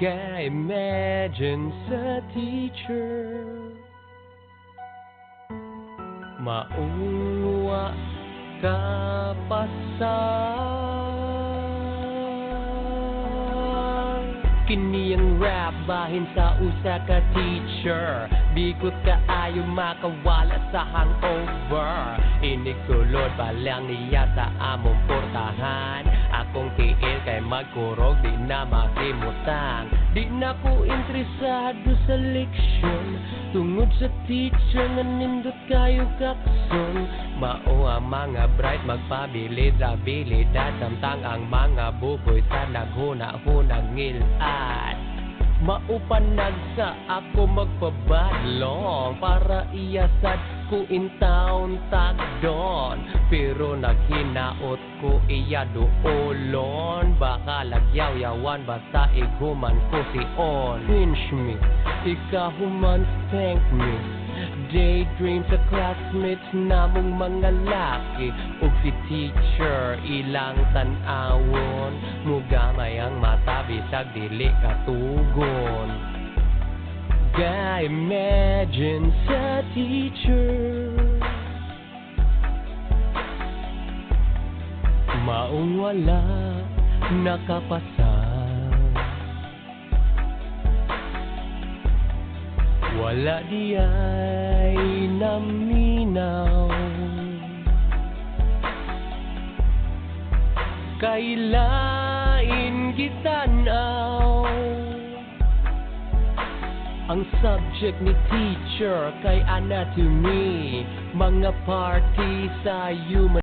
Ka-imagine sa teacher, maungwa ka pasang. Kini ang rap bahin sa usa ka teacher, bigot kaayo makawala sa hangover. Inig sulod pa lang niya sa among portahan. Akong tiil kay magkurog, di na makimutang. Di na ko interesado sa leksyon, tungod sa teacher nga nindot kayo kakson. Mao ang mga bright magpabilid sa abilidad, samtang ang mga buboy sa naghuna-hunang ngilad. Maupanag sa ako magpabadlong, para iyasad ko in town tagdon. Pero naghinaot ko iya doolon, baka lagyaw-yawan basta iguman ko si on. Pinch me, ikahuman thank me. Daydream sa classmates namong mga laki, ug si teacher ilang tan-awon. Mugamay ang mata bisag dili katugon. Ka-imagine sa teacher, maong wala nakapasa. Wala di ay naminaw, kailain gitanaw. Ang subject ni teacher kay anatomy, mga party sa human